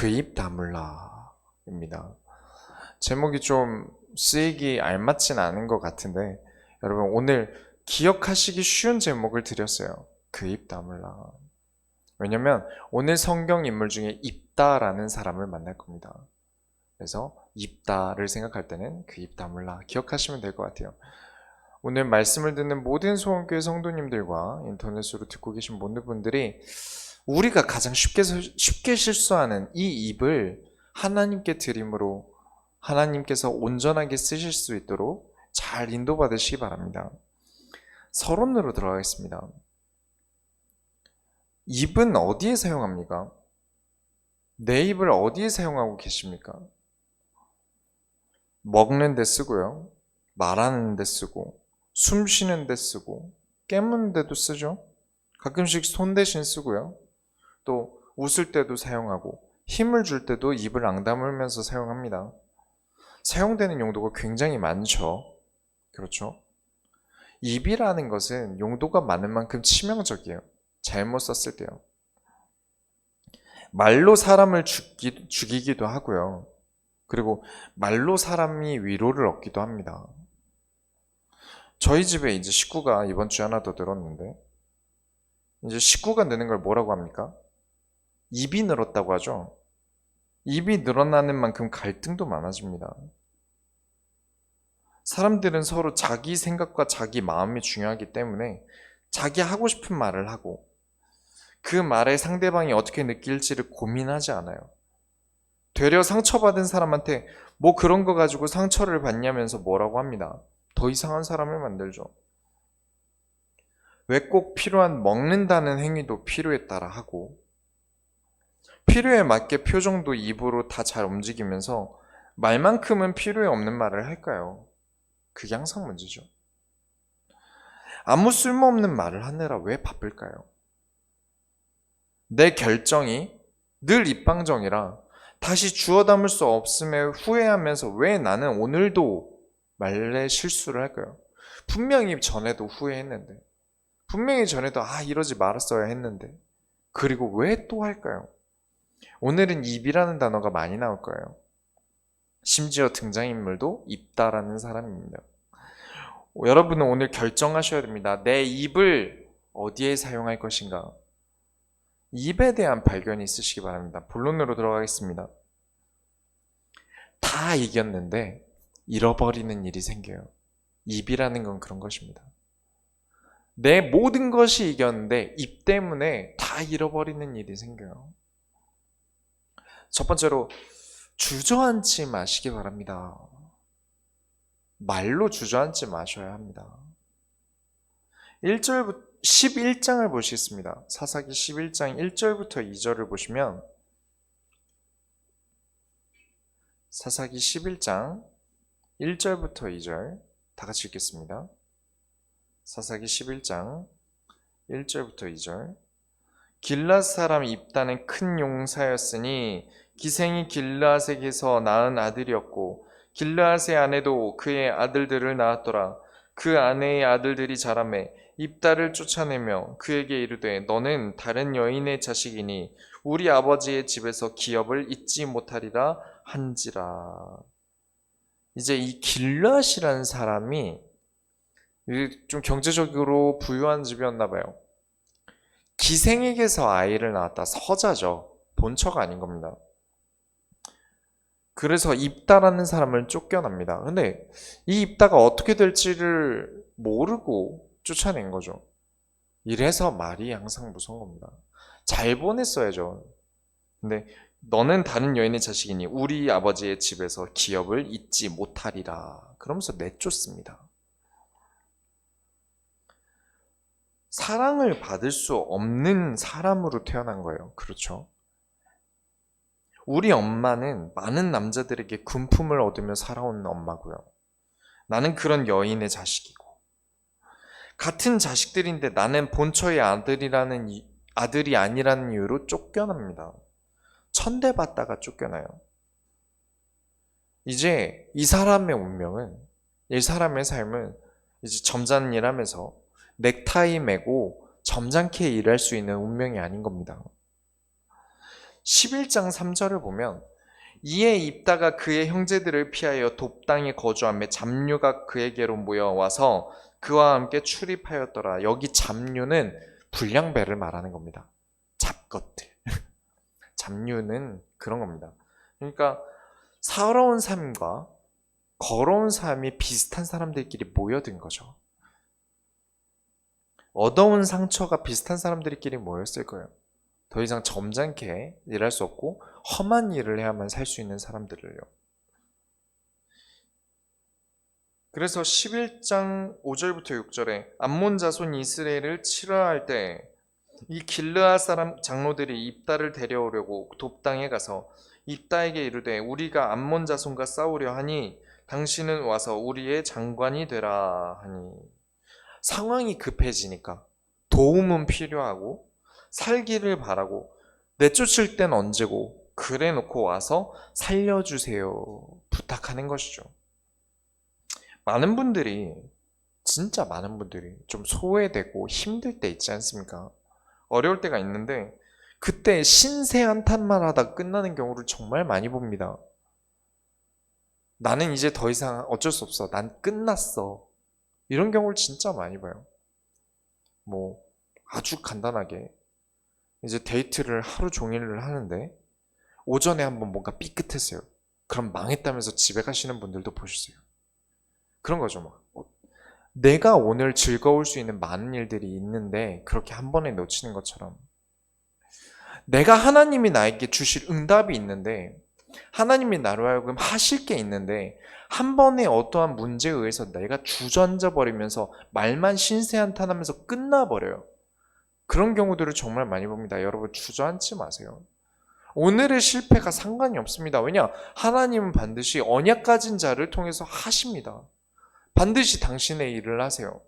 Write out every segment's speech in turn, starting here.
그 입 다물라입니다. 제목이 좀 쓰이기 알맞진 않은 것 같은데 여러분 오늘 기억하시기 쉬운 제목을 드렸어요. 그 입 다물라. 왜냐면 오늘 성경 인물 중에 입다라는 사람을 만날 겁니다. 그래서 입다를 생각할 때는 그 입 다물라 기억하시면 될 것 같아요. 오늘 말씀을 듣는 모든 소원교회 성도님들과 인터넷으로 듣고 계신 모든 분들이 우리가 가장 쉽게 실수하는 이 입을 하나님께 드림으로 하나님께서 온전하게 쓰실 수 있도록 잘 인도받으시기 바랍니다. 서론으로 들어가겠습니다. 입은 어디에 사용합니까? 내 입을 어디에 사용하고 계십니까? 먹는 데 쓰고요. 말하는 데 쓰고 숨 쉬는 데 쓰고 깨무는 데도 쓰죠. 가끔씩 손 대신 쓰고요. 또 웃을 때도 사용하고 힘을 줄 때도 입을 앙다물면서 사용합니다. 사용되는 용도가 굉장히 많죠. 그렇죠? 입이라는 것은 용도가 많은 만큼 치명적이에요. 잘못 썼을 때요. 말로 사람을 죽이기도 하고요. 그리고 말로 사람이 위로를 얻기도 합니다. 저희 집에 이제 식구가 이번 주에 하나 더 늘었는데 이제 식구가 느는 걸 뭐라고 합니까? 입이 늘었다고 하죠. 입이 늘어나는 만큼 갈등도 많아집니다. 사람들은 서로 자기 생각과 자기 마음이 중요하기 때문에 자기 하고 싶은 말을 하고 그 말에 상대방이 어떻게 느낄지를 고민하지 않아요. 되려 상처받은 사람한테 뭐 그런 거 가지고 상처를 받냐면서 뭐라고 합니다. 더 이상한 사람을 만들죠. 왜 꼭 필요한 먹는다는 행위도 필요에 따라 하고 필요에 맞게 표정도 입으로 다 잘 움직이면서 말만큼은 필요에 없는 말을 할까요? 그게 항상 문제죠. 아무 쓸모없는 말을 하느라 왜 바쁠까요? 내 결정이 늘 입방정이라 다시 주워 담을 수 없음에 후회하면서 왜 나는 오늘도 말에 실수를 할까요? 분명히 전에도 후회했는데 분명히 전에도 이러지 말았어야 했는데 그리고 왜 또 할까요? 오늘은 입이라는 단어가 많이 나올 거예요. 심지어 등장인물도 입다라는 사람입니다. 여러분은 오늘 결정하셔야 됩니다. 내 입을 어디에 사용할 것인가? 입에 대한 발견이 있으시기 바랍니다. 본론으로 들어가겠습니다. 다 이겼는데 잃어버리는 일이 생겨요. 입이라는 건 그런 것입니다. 내 모든 것이 이겼는데 입 때문에 다 잃어버리는 일이 생겨요. 첫 번째로 주저앉지 마시기 바랍니다. 말로 주저앉지 마셔야 합니다. 11장을 보시겠습니다. 사사기 11장 1절부터 2절을 보시면 사사기 11장 1절부터 2절 다 같이 읽겠습니다. 사사기 11장 1절부터 2절 길앗 사람 입다는 큰 용사였으니 기생이 길앗에게서 낳은 아들이었고 길앗의 아내도 그의 아들들을 낳았더라. 그 아내의 아들들이 자라매 입다를 쫓아내며 그에게 이르되 너는 다른 여인의 자식이니 우리 아버지의 집에서 기업을 잊지 못하리라 한지라. 이제 이 길앗이라는 사람이 좀 경제적으로 부유한 집이었나 봐요. 기생에게서 아이를 낳았다. 서자죠. 본처가 아닌 겁니다. 그래서 입다라는 사람을 쫓겨납니다. 근데 이 입다가 어떻게 될지를 모르고 쫓아낸 거죠. 이래서 말이 항상 무서운 겁니다. 잘 보냈어야죠. 근데 너는 다른 여인의 자식이니 우리 아버지의 집에서 기업을 잊지 못하리라. 그러면서 내쫓습니다. 사랑을 받을 수 없는 사람으로 태어난 거예요. 그렇죠? 우리 엄마는 많은 남자들에게 금품을 얻으며 살아온 엄마고요. 나는 그런 여인의 자식이고 같은 자식들인데 나는 본처의 아들이 아니라는 이유로 쫓겨납니다. 천대받다가 쫓겨나요. 이제 이 사람의 운명은 이 사람의 삶은 이제 점잖은 일 하면서 넥타이 매고 점잖게 일할 수 있는 운명이 아닌 겁니다. 11장 3절을 보면 이에 입다가 그의 형제들을 피하여 돕당에 거주하며 잡류가 그에게로 모여와서 그와 함께 출입하였더라. 여기 잡류는 불량배를 말하는 겁니다. 잡것들. 잡류는 그런 겁니다. 그러니까 서러운 삶과 거로운 삶이 비슷한 사람들끼리 모여든 거죠. 얻어온 상처가 비슷한 사람들끼리 모였을 거예요. 더 이상 점잖게 일할 수 없고 험한 일을 해야만 살 수 있는 사람들을요. 그래서 11장 5절부터 6절에 암몬 자손 이스라엘을 치러할 때 이 길르앗 사람 장로들이 입다를 데려오려고 돕당에 가서 입다에게 이르되 우리가 암몬 자손과 싸우려 하니 당신은 와서 우리의 장관이 되라 하니 상황이 급해지니까 도움은 필요하고 살기를 바라고 내쫓을 땐 언제고 그래 놓고 와서 살려주세요 부탁하는 것이죠. 많은 분들이 진짜 많은 분들이 좀 소외되고 힘들 때 있지 않습니까? 어려울 때가 있는데 그때 신세 한탄만 하다 끝나는 경우를 정말 많이 봅니다. 나는 이제 더 이상 어쩔 수 없어. 난 끝났어. 이런 경우를 진짜 많이 봐요. 뭐 아주 간단하게 이제 데이트를 하루 종일을 하는데 오전에 한번 뭔가 삐끗했어요. 그럼 망했다면서 집에 가시는 분들도 보셨어요. 그런 거죠. 막 내가 오늘 즐거울 수 있는 많은 일들이 있는데 그렇게 한 번에 놓치는 것처럼 내가 하나님이 나에게 주실 응답이 있는데 하나님이 나로 하여금 하실 게 있는데 한 번에 어떠한 문제에 의해서 내가 주저앉아 버리면서 말만 신세한탄하면서 끝나버려요. 그런 경우들을 정말 많이 봅니다. 여러분 주저앉지 마세요. 오늘의 실패가 상관이 없습니다. 왜냐? 하나님은 반드시 언약 가진 자를 통해서 하십니다. 반드시 당신의 일을 하세요.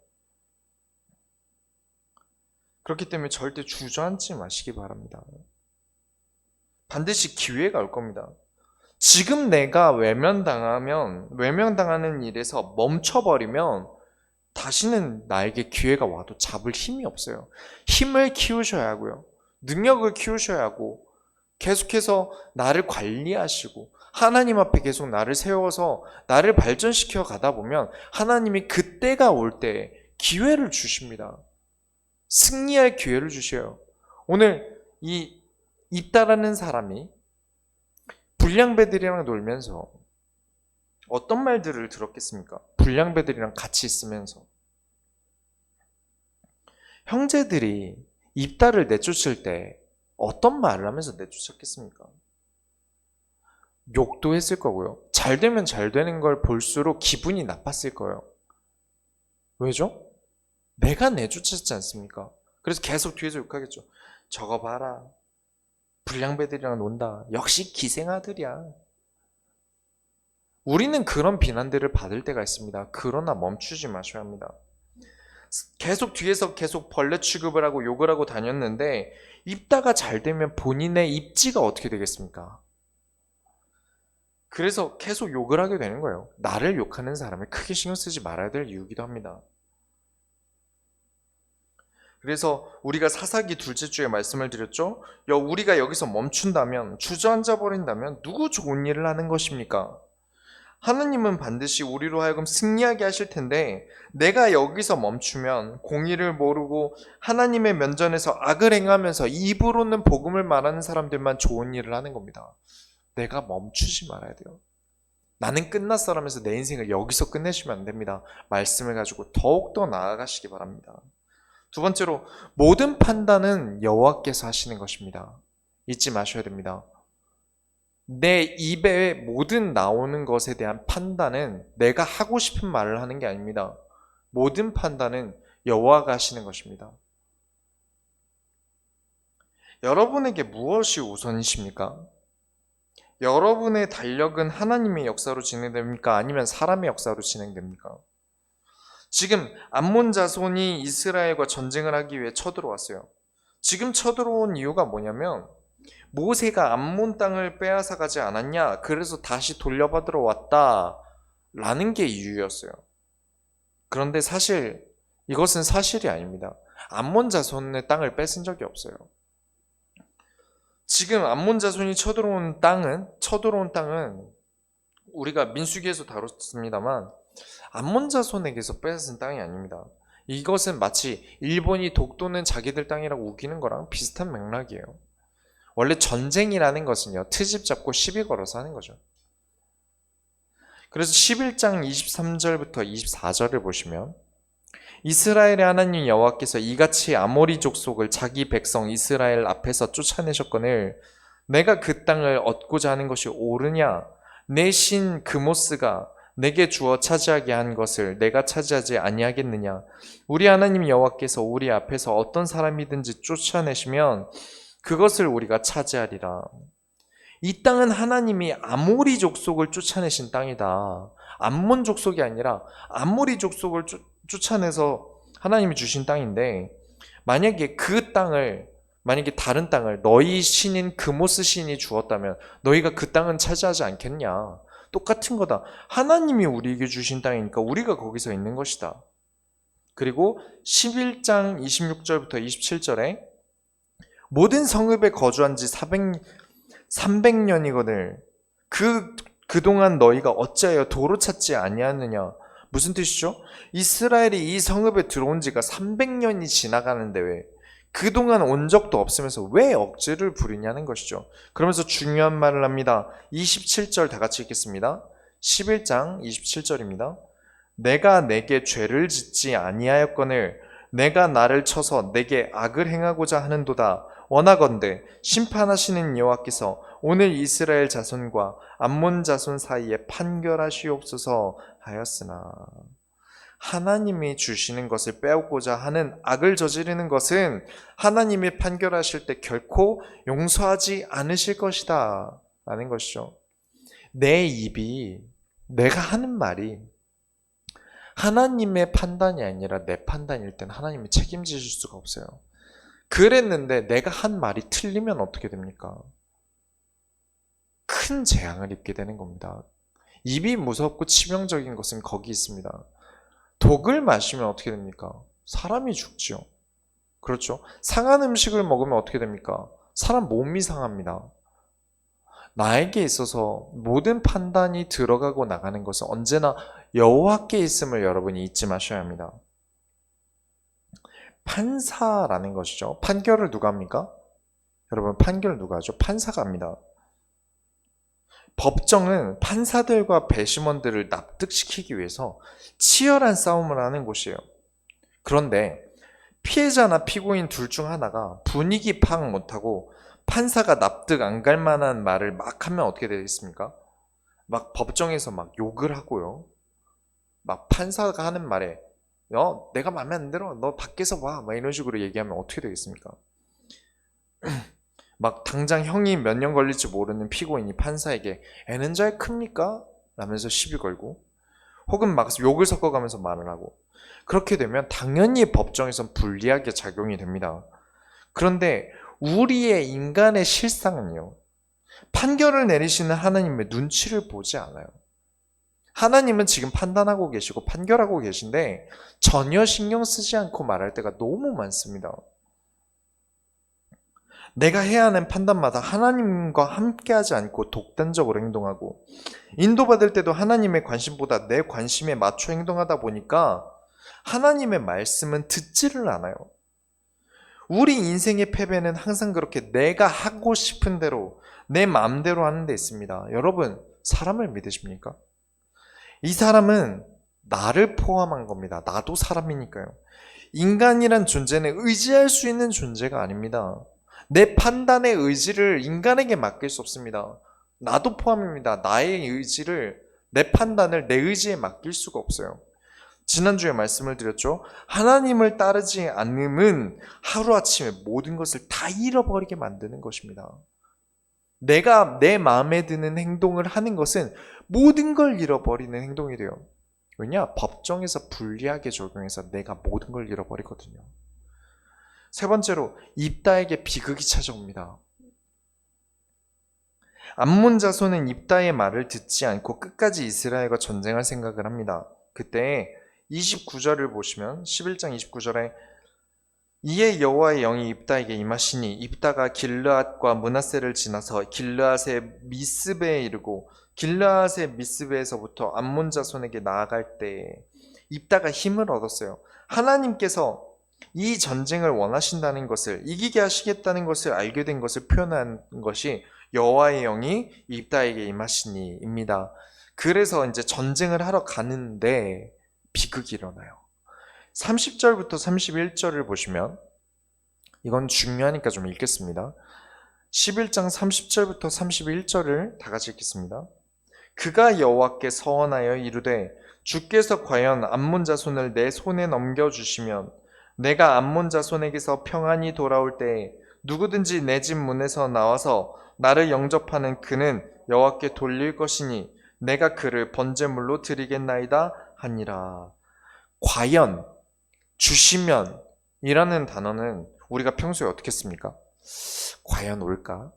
그렇기 때문에 절대 주저앉지 마시기 바랍니다. 반드시 기회가 올 겁니다. 지금 내가 외면당하는 일에서 멈춰버리면 다시는 나에게 기회가 와도 잡을 힘이 없어요. 힘을 키우셔야 하고요. 능력을 키우셔야 하고 계속해서 나를 관리하시고 하나님 앞에 계속 나를 세워서 나를 발전시켜 가다 보면 하나님이 그때가 올 때 기회를 주십니다. 승리할 기회를 주셔요. 오늘 이 입다라는 사람이 불량배들이랑 놀면서 어떤 말들을 들었겠습니까? 불량배들이랑 같이 있으면서 형제들이 입다를 내쫓을 때 어떤 말을 하면서 내쫓았겠습니까? 욕도 했을 거고요. 잘 되면 잘 되는 걸 볼수록 기분이 나빴을 거예요. 왜죠? 내가 내쫓았지 않습니까? 그래서 계속 뒤에서 욕하겠죠. 저거 봐라. 불량배들이랑 논다. 역시 기생아들이야. 우리는 그런 비난들을 받을 때가 있습니다. 그러나 멈추지 마셔야 합니다. 계속 뒤에서 계속 벌레 취급을 하고 욕을 하고 다녔는데 입다가 잘 되면 본인의 입지가 어떻게 되겠습니까? 그래서 계속 욕을 하게 되는 거예요. 나를 욕하는 사람을 크게 신경 쓰지 말아야 될 이유기도 합니다. 그래서 우리가 사사기 둘째 주에 말씀을 드렸죠. 우리가 여기서 멈춘다면, 주저앉아 버린다면 누구 좋은 일을 하는 것입니까? 하나님은 반드시 우리로 하여금 승리하게 하실 텐데 내가 여기서 멈추면 공의를 모르고 하나님의 면전에서 악을 행하면서 입으로는 복음을 말하는 사람들만 좋은 일을 하는 겁니다. 내가 멈추지 말아야 돼요. 나는 끝났어 라면서 내 인생을 여기서 끝내시면 안 됩니다. 말씀을 가지고 더욱더 나아가시기 바랍니다. 두 번째로 모든 판단은 여호와께서 하시는 것입니다. 잊지 마셔야 됩니다. 내 입에 모든 나오는 것에 대한 판단은 내가 하고 싶은 말을 하는 게 아닙니다. 모든 판단은 여호와가 하시는 것입니다. 여러분에게 무엇이 우선이십니까? 여러분의 달력은 하나님의 역사로 진행됩니까? 아니면 사람의 역사로 진행됩니까? 지금 암몬 자손이 이스라엘과 전쟁을 하기 위해 쳐들어왔어요. 지금 쳐들어온 이유가 뭐냐면 모세가 암몬 땅을 빼앗아 가지 않았냐? 그래서 다시 돌려받으러 왔다 라는 게 이유였어요. 그런데 사실 이것은 사실이 아닙니다. 암몬 자손의 땅을 뺏은 적이 없어요. 지금 암몬 자손이 쳐들어온 땅은 우리가 민수기에서 다뤘습니다만 암몬 자손에게서 빼앗은 땅이 아닙니다. 이것은 마치 일본이 독도는 자기들 땅이라고 우기는 거랑 비슷한 맥락이에요. 원래 전쟁이라는 것은요, 트집 잡고 시비 걸어서 하는 거죠. 그래서 11장 23절부터 24절을 보시면 이스라엘의 하나님 여호와께서 이같이 아모리 족속을 자기 백성 이스라엘 앞에서 쫓아내셨거늘 내가 그 땅을 얻고자 하는 것이 옳으냐? 내 신 그모스가 내게 주어 차지하게 한 것을 내가 차지하지 아니하겠느냐? 우리 하나님 여호와께서 우리 앞에서 어떤 사람이든지 쫓아내시면 그것을 우리가 차지하리라. 이 땅은 하나님이 아모리 족속을 쫓아내신 땅이다. 암몬 족속이 아니라 아모리 족속을 쫓아내서 하나님이 주신 땅인데, 만약에 만약에 다른 땅을 너희 신인 그모스 신이 주었다면 너희가 그 땅은 차지하지 않겠냐? 똑같은 거다. 하나님이 우리에게 주신 땅이니까 우리가 거기서 있는 것이다. 그리고 11장 26절부터 27절에 모든 성읍에 거주한 지 300년이거늘 그동안 너희가 어찌하여 도로 찾지 아니하느냐? 무슨 뜻이죠? 이스라엘이 이 성읍에 들어온 지가 300년이 지나가는데 왜 그동안 온 적도 없으면서 왜 억지를 부리냐는 것이죠. 그러면서 중요한 말을 합니다. 27절 다 같이 읽겠습니다. 11장 27절입니다. 내가 내게 죄를 짓지 아니하였거늘 내가 나를 쳐서 내게 악을 행하고자 하는도다. 원하건대 심판하시는 여호와께서 오늘 이스라엘 자손과 암몬 자손 사이에 판결하시옵소서 하였으나, 하나님이 주시는 것을 빼앗고자 하는 악을 저지르는 것은 하나님이 판결하실 때 결코 용서하지 않으실 것이다 라는 것이죠. 내가 하는 말이 하나님의 판단이 아니라 내 판단일 땐 하나님이 책임지실 수가 없어요. 그랬는데 내가 한 말이 틀리면 어떻게 됩니까? 큰 재앙을 입게 되는 겁니다. 입이 무섭고 치명적인 것은 거기 있습니다. 독을 마시면 어떻게 됩니까? 사람이 죽죠. 그렇죠? 상한 음식을 먹으면 어떻게 됩니까? 사람 몸이 상합니다. 나에게 있어서 모든 판단이 들어가고 나가는 것은 언제나 여호와께 있음을 여러분이 잊지 마셔야 합니다. 판사라는 것이죠. 판결을 누가 합니까? 여러분, 판결을 누가 하죠? 판사가 합니다. 법정은 판사들과 배심원들을 납득시키기 위해서 치열한 싸움을 하는 곳이에요. 그런데 피해자나 피고인 둘 중 하나가 분위기 파악 못하고 판사가 납득 안 갈 만한 말을 막 하면 어떻게 되겠습니까? 막 법정에서 막 욕을 하고요. 막 판사가 하는 말에 내가 마음에 안 들어, 너 밖에서 봐, 막 이런 식으로 얘기하면 어떻게 되겠습니까? 막 당장 형이 몇 년 걸릴지 모르는 피고인이 판사에게 애는 잘 큽니까? 라면서 시비 걸고, 혹은 막 욕을 섞어가면서 말을 하고, 그렇게 되면 당연히 법정에선 불리하게 작용이 됩니다. 그런데 우리의 인간의 실상은요, 판결을 내리시는 하나님의 눈치를 보지 않아요. 하나님은 지금 판단하고 계시고 판결하고 계신데 전혀 신경 쓰지 않고 말할 때가 너무 많습니다. 내가 해야 하는 판단마다 하나님과 함께하지 않고 독단적으로 행동하고, 인도받을 때도 하나님의 관심보다 내 관심에 맞춰 행동하다 보니까 하나님의 말씀은 듣지를 않아요. 우리 인생의 패배는 항상 그렇게 내가 하고 싶은 대로 내 마음대로 하는 데 있습니다. 여러분, 사람을 믿으십니까? 이 사람은 나를 포함한 겁니다. 나도 사람이니까요. 인간이란 존재는 의지할 수 있는 존재가 아닙니다. 내 판단의 의지를 인간에게 맡길 수 없습니다. 나도 포함입니다. 나의 의지를, 내 판단을 내 의지에 맡길 수가 없어요. 지난주에 말씀을 드렸죠. 하나님을 따르지 않음은 하루아침에 모든 것을 다 잃어버리게 만드는 것입니다. 내가 내 마음에 드는 행동을 하는 것은 모든 걸 잃어버리는 행동이 돼요. 왜냐? 법정에서 불리하게 적용해서 내가 모든 걸 잃어버리거든요. 세 번째로, 입다에게 비극이 찾아옵니다. 암몬 자손은 입다의 말을 듣지 않고 끝까지 이스라엘과 전쟁할 생각을 합니다. 그때 29절을 보시면 11장 29절에 이에 여호와의 영이 입다에게 임하시니 입다가 길르앗과 므낫세를 지나서 길르앗의 미스베에 이르고 길르앗의 미스베에서부터 암몬 자손에게 나아갈 때에 입다가 힘을 얻었어요. 하나님께서 이 전쟁을 원하신다는 것을, 이기게 하시겠다는 것을 알게 된 것을 표현한 것이 여호와의 영이 입다에게 임하시니입니다. 그래서 이제 전쟁을 하러 가는데 비극이 일어나요. 30절부터 31절을 보시면, 이건 중요하니까 좀 읽겠습니다. 11장 30절부터 31절을 다 같이 읽겠습니다. 그가 여호와께 서원하여 이르되 주께서 과연 암몬 자손을 내 손에 넘겨주시면 내가 암몬 자손에게서 평안히 돌아올 때에 누구든지 내 집 문에서 나와서 나를 영접하는 그는 여호와께 돌릴 것이니 내가 그를 번제물로 드리겠나이다 하니라. 과연, 주시면 이라는 단어는 우리가 평소에 어떻게 씁니까? 과연 올까?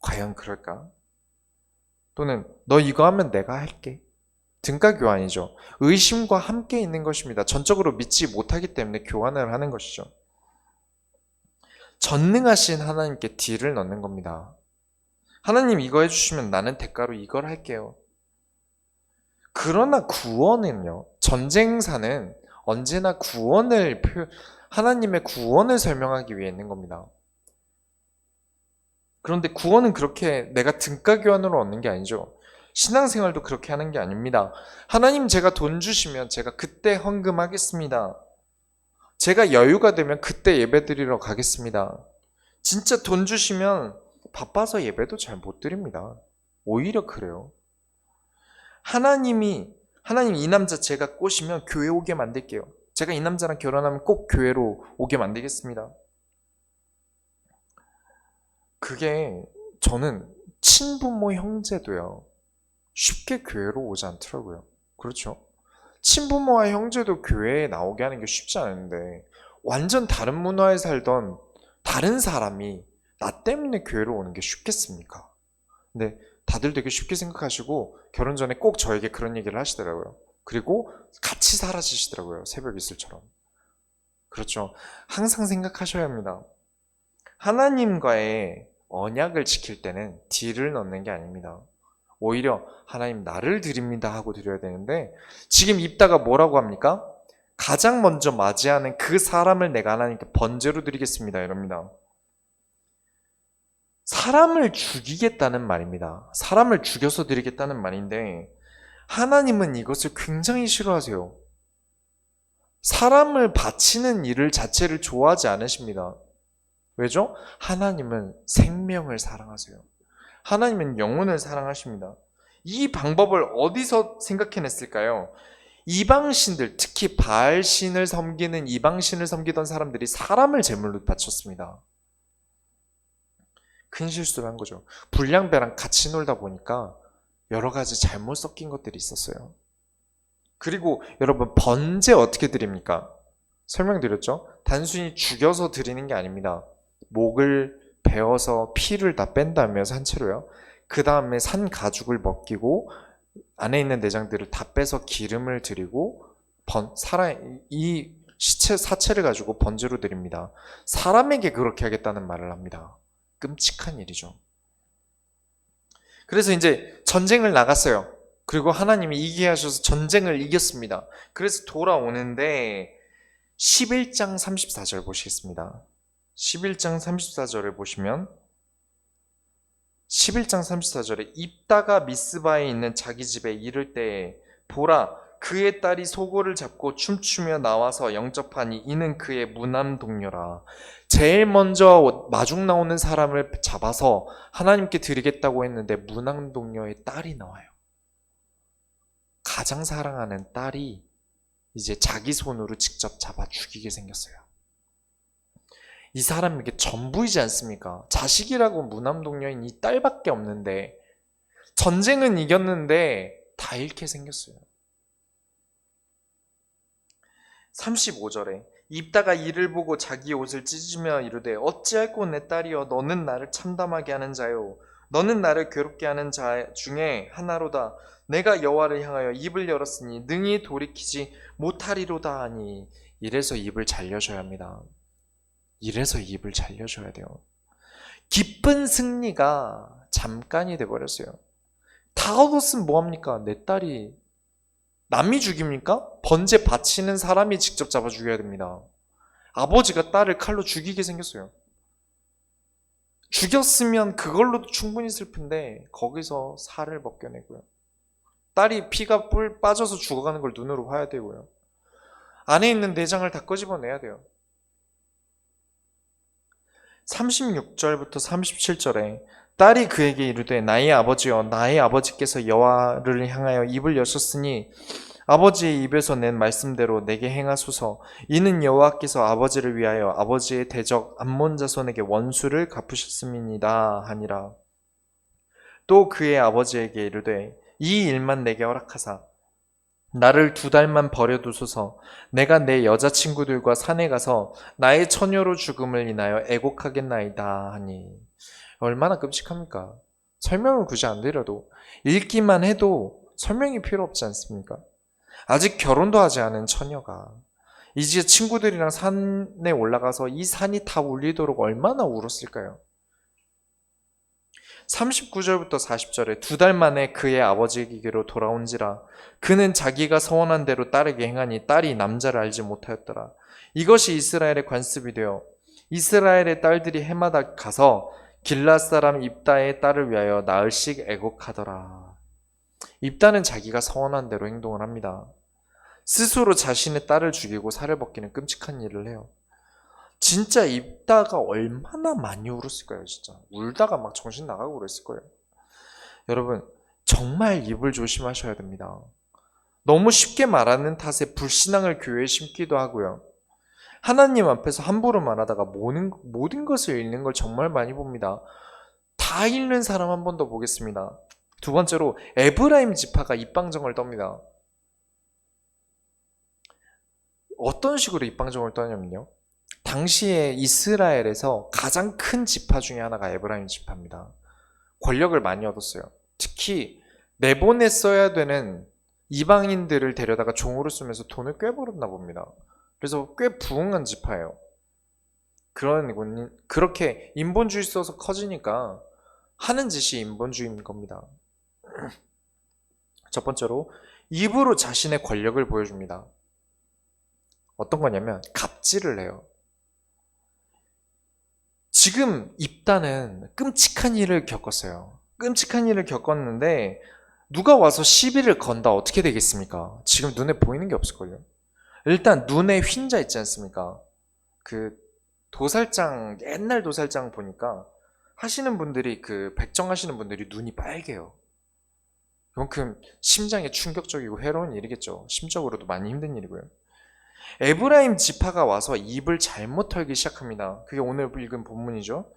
과연 그럴까? 또는 너 이거 하면 내가 할게. 등가 교환이죠. 의심과 함께 있는 것입니다. 전적으로 믿지 못하기 때문에 교환을 하는 것이죠. 전능하신 하나님께 딜을 넣는 겁니다. 하나님 이거 해주시면 나는 대가로 이걸 할게요. 그러나 구원은요, 전쟁사는 언제나 하나님의 구원을 설명하기 위해 있는 겁니다. 그런데 구원은 그렇게 내가 등가 교환으로 얻는 게 아니죠. 신앙생활도 그렇게 하는 게 아닙니다. 하나님 제가 돈 주시면 제가 그때 헌금하겠습니다. 제가 여유가 되면 그때 예배드리러 가겠습니다. 진짜 돈 주시면 바빠서 예배도 잘 못 드립니다. 오히려 그래요. 하나님 이 남자 제가 꼬시면 교회 오게 만들게요. 제가 이 남자랑 결혼하면 꼭 교회로 오게 만들겠습니다. 그게 저는 친부모 형제도요, 쉽게 교회로 오지 않더라고요. 그렇죠? 친부모와 형제도 교회에 나오게 하는 게 쉽지 않은데 완전 다른 문화에 살던 다른 사람이 나 때문에 교회로 오는 게 쉽겠습니까? 근데 다들 되게 쉽게 생각하시고 결혼 전에 꼭 저에게 그런 얘기를 하시더라고요. 그리고 같이 사라지시더라고요. 새벽 이슬처럼. 그렇죠. 항상 생각하셔야 합니다. 하나님과의 언약을 지킬 때는 딜을 넣는 게 아닙니다. 오히려 하나님 나를 드립니다 하고 드려야 되는데 지금 입다가 뭐라고 합니까? 가장 먼저 맞이하는 그 사람을 내가 하나님께 번제로 드리겠습니다 이럽니다. 사람을 죽이겠다는 말입니다. 사람을 죽여서 드리겠다는 말인데 하나님은 이것을 굉장히 싫어하세요. 사람을 바치는 일을 자체를 좋아하지 않으십니다. 왜죠? 하나님은 생명을 사랑하세요. 하나님은 영혼을 사랑하십니다. 이 방법을 어디서 생각해냈을까요? 이방신들, 특히 바알신을 섬기는 이방신을 섬기던 사람들이 사람을 제물로 바쳤습니다. 큰 실수를 한 거죠. 불량배랑 같이 놀다 보니까 여러 가지 잘못 섞인 것들이 있었어요. 그리고 여러분, 번제 어떻게 드립니까? 설명드렸죠? 단순히 죽여서 드리는 게 아닙니다. 목을 베어서 피를 다 뺀 다음에 산채로요. 그 다음에 산 가죽을 벗기고 안에 있는 내장들을 다 빼서 기름을 드리고 이 사체를 가지고 번제로 드립니다. 사람에게 그렇게 하겠다는 말을 합니다. 끔찍한 일이죠. 그래서 이제 전쟁을 나갔어요. 그리고 하나님이 이기게 하셔서 전쟁을 이겼습니다. 그래서 돌아오는데 11장 34절 보시겠습니다. 11장 34절을 보시면 11장 34절에 입다가 미스바에 있는 자기 집에 이를 때에 보라 그의 딸이 소고를 잡고 춤추며 나와서 영접하니 이는 그의 무남 동료라. 제일 먼저 마중 나오는 사람을 잡아서 하나님께 드리겠다고 했는데 무남 동료의 딸이 나와요. 가장 사랑하는 딸이 이제 자기 손으로 직접 잡아 죽이게 생겼어요. 이 사람에게 전부이지 않습니까? 자식이라고 무남동녀인 이 딸밖에 없는데 전쟁은 이겼는데 다 잃게 생겼어요. 35절에 입다가 이를 보고 자기 옷을 찢으며 이르되 어찌할꼬 내 딸이여 너는 나를 참담하게 하는 자요 너는 나를 괴롭게 하는 자 중에 하나로다. 내가 여호와를 향하여 입을 열었으니 능히 돌이키지 못하리로다 하니. 이래서 입을 잘 여셔야 합니다. 이래서 입을 잘 여셔야 돼요. 기쁜 승리가 잠깐이 돼버렸어요. 다 얻었으면 뭐합니까? 내 딸이 남이 죽입니까? 번제 바치는 사람이 직접 잡아 죽여야 됩니다. 아버지가 딸을 칼로 죽이게 생겼어요. 죽였으면 그걸로도 충분히 슬픈데 거기서 살을 벗겨내고요. 딸이 피가 뿔 빠져서 죽어가는 걸 눈으로 봐야 되고요. 안에 있는 내장을 다 끄집어내야 돼요. 36절부터 37절에 딸이 그에게 이르되 나의 아버지여 나의 아버지께서 여호와를 향하여 입을 여셨으니 아버지의 입에서 낸 말씀대로 내게 행하소서. 이는 여호와께서 아버지를 위하여 아버지의 대적 암몬 자손에게 원수를 갚으셨음이니이다 하니라. 또 그의 아버지에게 이르되 이 일만 내게 허락하사 나를 2달만 버려두소서. 내가 내 여자친구들과 산에 가서 나의 처녀로 죽음을 인하여 애곡하겠나이다 하니. 얼마나 끔찍합니까? 설명을 굳이 안 드려도 읽기만 해도 설명이 필요 없지 않습니까? 아직 결혼도 하지 않은 처녀가 이제 친구들이랑 산에 올라가서 이 산이 다 울리도록 얼마나 울었을까요? 39절부터 40절에 2달 만에 그의 아버지에게로 돌아온지라 그는 자기가 서원한 대로 딸에게 행하니 딸이 남자를 알지 못하였더라. 이것이 이스라엘의 관습이 되어 이스라엘의 딸들이 해마다 가서 길랏 사람 입다의 딸을 위하여 나흘씩 애곡하더라. 입다는 자기가 서원한 대로 행동을 합니다. 스스로 자신의 딸을 죽이고 살을 벗기는 끔찍한 일을 해요. 진짜 입다가 얼마나 많이 울었을까요? 진짜 울다가 막 정신 나가고 그랬을 거예요. 여러분 정말 입을 조심하셔야 됩니다. 너무 쉽게 말하는 탓에 불신앙을 교회에 심기도 하고요. 하나님 앞에서 함부로 말하다가 모든 것을 잃는 걸 정말 많이 봅니다. 다 잃는 사람 한 번 더 보겠습니다. 두 번째로 에브라임 지파가 입방정을 떱니다. 어떤 식으로 입방정을 떠냐면요. 당시에 이스라엘에서 가장 큰 지파 중에 하나가 에브라임 지파입니다. 권력을 많이 얻었어요. 특히 내보냈어야 되는 이방인들을 데려다가 종으로 쓰면서 돈을 꽤 벌었나 봅니다. 그래서 꽤 부흥한 지파예요. 그렇게 인본주의 써서 커지니까 하는 짓이 인본주의인 겁니다. 첫 번째로 입으로 자신의 권력을 보여줍니다. 어떤 거냐면 갑질을 해요. 지금 입다는 끔찍한 일을 겪었어요. 끔찍한 일을 겪었는데 누가 와서 시비를 건다 어떻게 되겠습니까? 지금 눈에 보이는 게 없을걸요. 일단 눈에 휜자 있지 않습니까? 그 도살장, 옛날 도살장 보니까 하시는 분들이 백정하시는 분들이 눈이 빨개요. 그만큼 심장에 충격적이고 해로운 일이겠죠. 심적으로도 많이 힘든 일이고요. 에브라임 지파가 와서 입을 잘못 털기 시작합니다. 그게 오늘 읽은 본문이죠.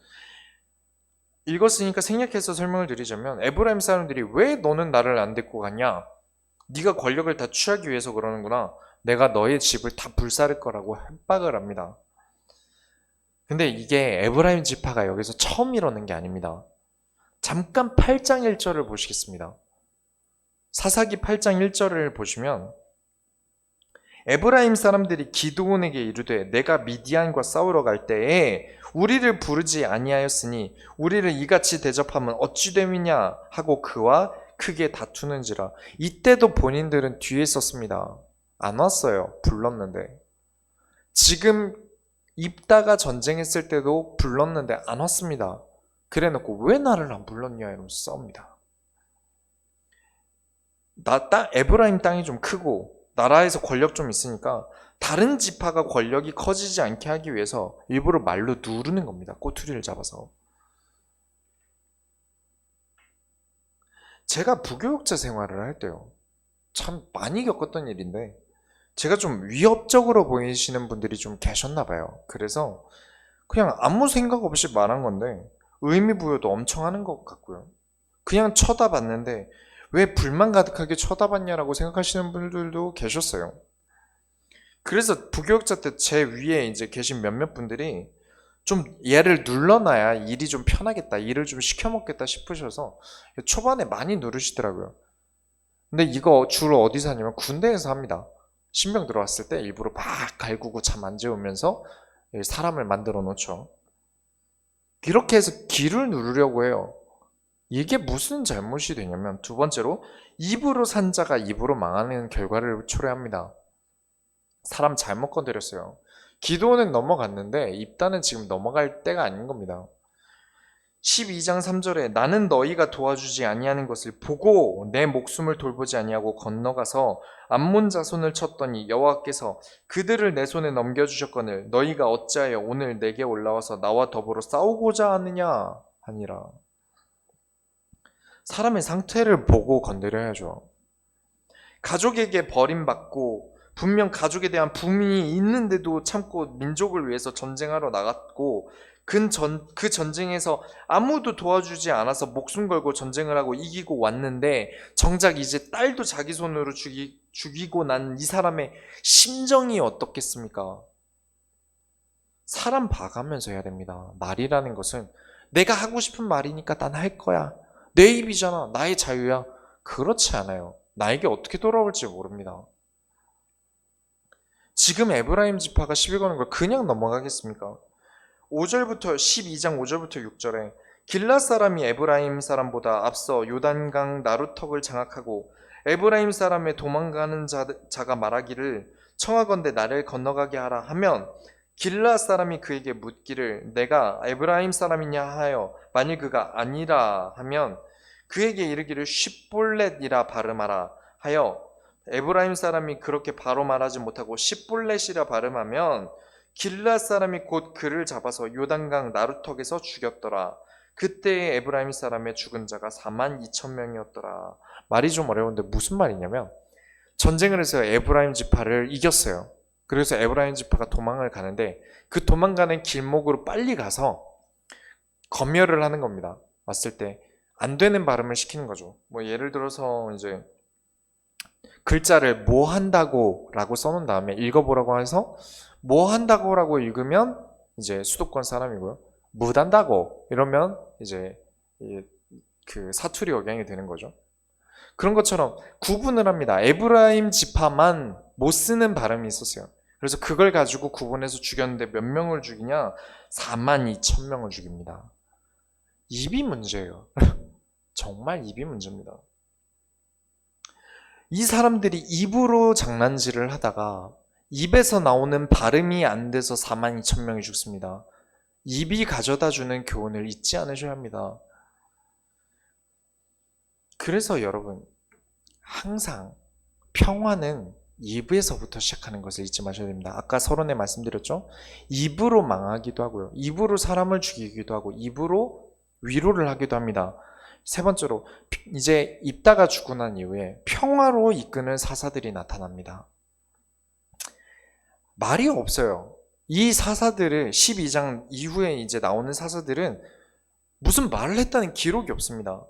읽었으니까 생략해서 설명을 드리자면 에브라임 사람들이 왜 너는 나를 안 데리고 가냐? 네가 권력을 다 취하기 위해서 그러는구나. 내가 너의 집을 다 불사를 거라고 협박을 합니다. 근데 이게 에브라임 지파가 여기서 처음 이러는 게 아닙니다. 잠깐 8장 1절을 보시겠습니다. 사사기 8장 1절을 보시면 에브라임 사람들이 기드온에게 이르되 내가 미디안과 싸우러 갈 때에 우리를 부르지 아니하였으니 우리를 이같이 대접하면 어찌 됨이냐 하고 그와 크게 다투는지라. 이때도 본인들은 뒤에 있었습니다. 안 왔어요. 불렀는데. 지금 입다가 전쟁했을 때도 불렀는데 안 왔습니다. 그래놓고 왜 나를 안 불렀냐 이러면서 싸웁니다. 에브라임 땅이 좀 크고 나라에서 권력 좀 있으니까 다른 지파가 권력이 커지지 않게 하기 위해서 일부러 말로 누르는 겁니다. 꼬투리를 잡아서. 제가 부교육자 생활을 할 때요. 참 많이 겪었던 일인데 제가 좀 위협적으로 보이시는 분들이 좀 계셨나 봐요. 그래서 그냥 아무 생각 없이 말한 건데 의미 부여도 엄청 하는 것 같고요. 그냥 쳐다봤는데 왜 불만 가득하게 쳐다봤냐라고 생각하시는 분들도 계셨어요. 그래서 부교육자 때 제 위에 이제 계신 몇몇 분들이 좀 얘를 눌러놔야 일이 좀 편하겠다, 일을 좀 시켜먹겠다 싶으셔서 초반에 많이 누르시더라고요. 근데 이거 주로 어디서 하냐면 군대에서 합니다. 신병 들어왔을 때 일부러 막 갈구고 잠 안 재우면서 사람을 만들어 놓죠. 이렇게 해서 기를 누르려고 해요. 이게 무슨 잘못이 되냐면, 두 번째로 입으로 산 자가 입으로 망하는 결과를 초래합니다. 사람 잘못 건드렸어요. 기도는 넘어갔는데 입단은 지금 넘어갈 때가 아닌 겁니다. 12장 3절에 나는 너희가 도와주지 아니하는 것을 보고 내 목숨을 돌보지 아니하고 건너가서 암몬 자손을 쳤더니 여호와께서 그들을 내 손에 넘겨주셨거늘 너희가 어찌하여 오늘 내게 올라와서 나와 더불어 싸우고자 하느냐 하니라. 사람의 상태를 보고 건드려야죠. 가족에게 버림받고 분명 가족에 대한 분이 있는데도 참고 민족을 위해서 전쟁하러 나갔고 그 전쟁에서 아무도 도와주지 않아서 목숨 걸고 전쟁을 하고 이기고 왔는데 정작 이제 딸도 자기 손으로 죽이고 난 이 사람의 심정이 어떻겠습니까? 사람 봐가면서 해야 됩니다. 말이라는 것은 내가 하고 싶은 말이니까 난 할 거야. 내 입이잖아. 나의 자유야. 그렇지 않아요. 나에게 어떻게 돌아올지 모릅니다. 지금 에브라임 지파가 시비 거는 걸 그냥 넘어가겠습니까? 5절부터 12장 5절부터 6절에 길랏 사람이 에브라임 사람보다 앞서 요단강 나루턱을 장악하고 에브라임 사람의 도망가는 자가 말하기를 청하건대 나를 건너가게 하라 하면 길랏 사람이 그에게 묻기를 내가 에브라임 사람이냐 하여 만일 그가 아니라 하면 그에게 이르기를 십볼렛이라 발음하라 하여 에브라임 사람이 그렇게 바로 말하지 못하고 십볼렛이라 발음하면 길랏 사람이 곧 그를 잡아서 요단강 나루턱에서 죽였더라. 그때의 에브라임 사람의 죽은 자가 42,000명이었더라. 말이 좀 어려운데 무슨 말이냐면 전쟁을 해서 에브라임 지파를 이겼어요. 그래서 에브라임 지파가 도망을 가는데 그 도망가는 길목으로 빨리 가서 검열을 하는 겁니다. 왔을 때 안 되는 발음을 시키는 거죠. 뭐 예를 들어서 이제 글자를 뭐 한다고 라고 써놓은 다음에 읽어보라고 해서 뭐 한다고 라고 읽으면 이제 수도권 사람이고요. 묻한다고 이러면 이제 그 사투리 억양이 되는 거죠. 그런 것처럼 구분을 합니다. 에브라임 지파만 못 쓰는 발음이 있었어요. 그래서 그걸 가지고 구분해서 죽였는데 몇 명을 죽이냐? 42,000명을 죽입니다. 입이 문제예요. 정말 입이 문제입니다. 이 사람들이 입으로 장난질을 하다가 입에서 나오는 발음이 안 돼서 42,000명이 죽습니다. 입이 가져다주는 교훈을 잊지 않으셔야 합니다. 그래서 여러분 항상 평화는 입에서부터 시작하는 것을 잊지 마셔야 됩니다. 아까 서론에 말씀드렸죠? 입으로 망하기도 하고요. 입으로 사람을 죽이기도 하고 입으로 위로를 하기도 합니다. 세 번째로 이제 입다가 죽고 난 이후에 평화로 이끄는 사사들이 나타납니다. 말이 없어요. 이 사사들을 12장 이후에 이제 나오는 사사들은 무슨 말을 했다는 기록이 없습니다.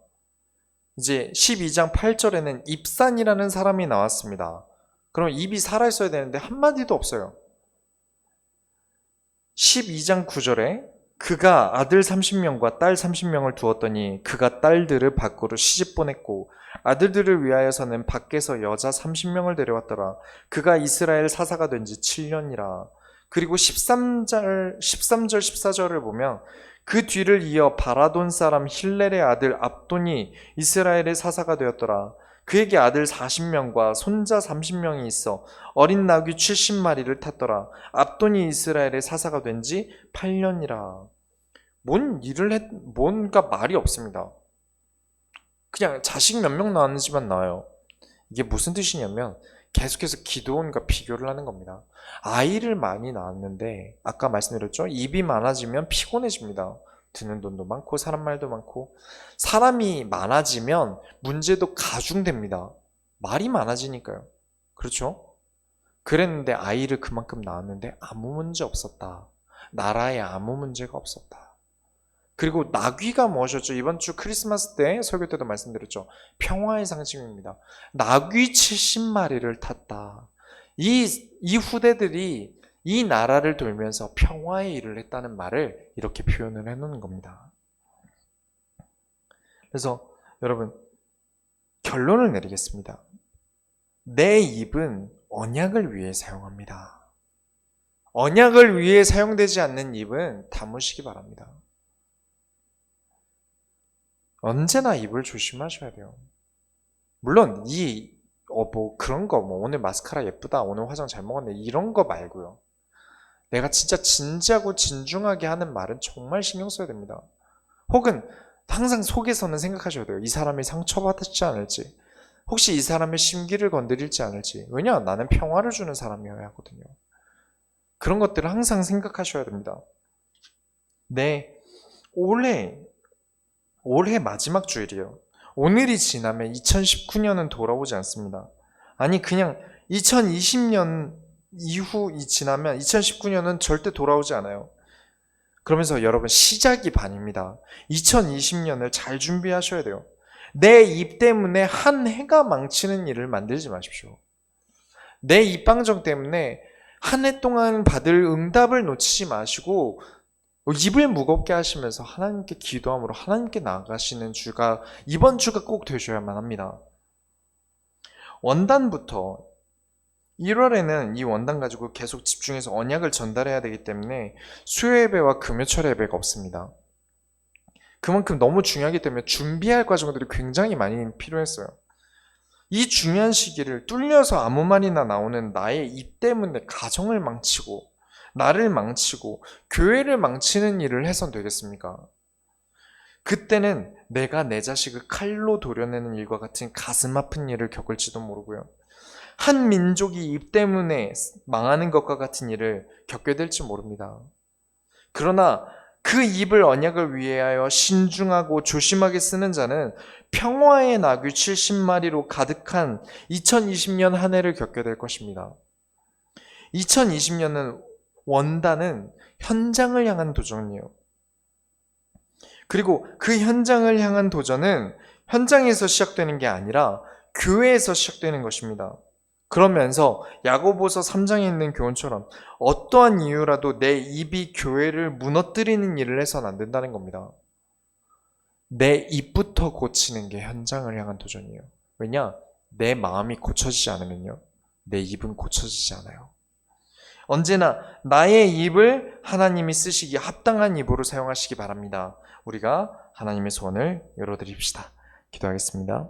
이제 12장 8절에는 입산이라는 사람이 나왔습니다. 그럼 입이 살아있어야 되는데 한마디도 없어요. 12장 9절에 그가 아들 30명과 딸 30명을 두었더니 그가 딸들을 밖으로 시집 보냈고 아들들을 위하여서는 밖에서 여자 30명을 데려왔더라. 그가 이스라엘 사사가 된 지 7년이라. 그리고 13절 14절을 보면 그 뒤를 이어 바라돈 사람 힐렐의 아들 압돈이 이스라엘의 사사가 되었더라. 그에게 아들 40명과 손자 30명이 있어 어린 나귀 70마리를 탔더라. 압돈이 이스라엘의 사사가 된 지 8년이라. 뭔가 말이 없습니다. 그냥 자식 몇 명 낳았는지만 나와요. 이게 무슨 뜻이냐면 계속해서 기드온과 비교를 하는 겁니다. 아이를 많이 낳았는데 아까 말씀드렸죠? 입이 많아지면 피곤해집니다. 드는 돈도 많고 사람 말도 많고 사람이 많아지면 문제도 가중됩니다. 말이 많아지니까요. 그렇죠? 그랬는데 아이를 그만큼 낳았는데 아무 문제 없었다. 나라에 아무 문제가 없었다. 그리고 나귀가 무엇이었죠? 이번 주 크리스마스 때 설교 때도 말씀드렸죠. 평화의 상징입니다. 나귀 70마리를 탔다. 이 후대들이 이 나라를 돌면서 평화의 일을 했다는 말을 이렇게 표현을 해놓는 겁니다. 그래서 여러분 결론을 내리겠습니다. 내 입은 언약을 위해 사용합니다. 언약을 위해 사용되지 않는 입은 다무시기 바랍니다. 언제나 입을 조심하셔야 돼요. 물론 뭐 그런 거, 뭐 오늘 마스카라 예쁘다, 오늘 화장 잘 먹었네, 이런 거 말고요. 내가 진짜 진지하고 진중하게 하는 말은 정말 신경 써야 됩니다. 혹은 항상 속에서는 생각하셔야 돼요. 이 사람이 상처받지 않을지, 혹시 이 사람의 심기를 건드릴지 않을지. 왜냐? 나는 평화를 주는 사람이어야 하거든요. 그런 것들을 항상 생각하셔야 됩니다. 네, 올해 마지막 주일이에요. 오늘이 지나면 2019년은 돌아오지 않습니다. 아니, 그냥 2020년 이후 지나면 2019년은 절대 돌아오지 않아요. 그러면서 여러분, 시작이 반입니다. 2020년을 잘 준비하셔야 돼요. 내 입 때문에 한 해가 망치는 일을 만들지 마십시오. 내 입방정 때문에 한 해 동안 받을 응답을 놓치지 마시고 입을 무겁게 하시면서 하나님께 기도함으로 하나님께 나아가시는 주가 이번 주가 꼭 되셔야만 합니다. 원단부터 1월에는 이 원단 가지고 계속 집중해서 언약을 전달해야 되기 때문에 수요 예배와 금요철 예배가 없습니다. 그만큼 너무 중요하기 때문에 준비할 과정들이 굉장히 많이 필요했어요. 이 중요한 시기를 뚫려서 아무 말이나 나오는 나의 입 때문에 가정을 망치고 나를 망치고 교회를 망치는 일을 해선 되겠습니까? 그때는 내가 내 자식을 칼로 도려내는 일과 같은 가슴 아픈 일을 겪을지도 모르고요. 한 민족이 입 때문에 망하는 것과 같은 일을 겪게 될지 모릅니다. 그러나 그 입을 언약을 위하여 신중하고 조심하게 쓰는 자는 평화의 나귀 70마리로 가득한 2020년 한 해를 겪게 될 것입니다. 2020년은 원단은 현장을 향한 도전이에요. 그리고 그 현장을 향한 도전은 현장에서 시작되는 게 아니라 교회에서 시작되는 것입니다. 그러면서 야고보서 3장에 있는 교훈처럼 어떠한 이유라도 내 입이 교회를 무너뜨리는 일을 해서는 안 된다는 겁니다. 내 입부터 고치는 게 현장을 향한 도전이에요. 왜냐? 내 마음이 고쳐지지 않으면요, 내 입은 고쳐지지 않아요. 언제나 나의 입을 하나님이 쓰시기에 합당한 입으로 사용하시기 바랍니다. 우리가 하나님의 소원을 열어드립시다. 기도하겠습니다.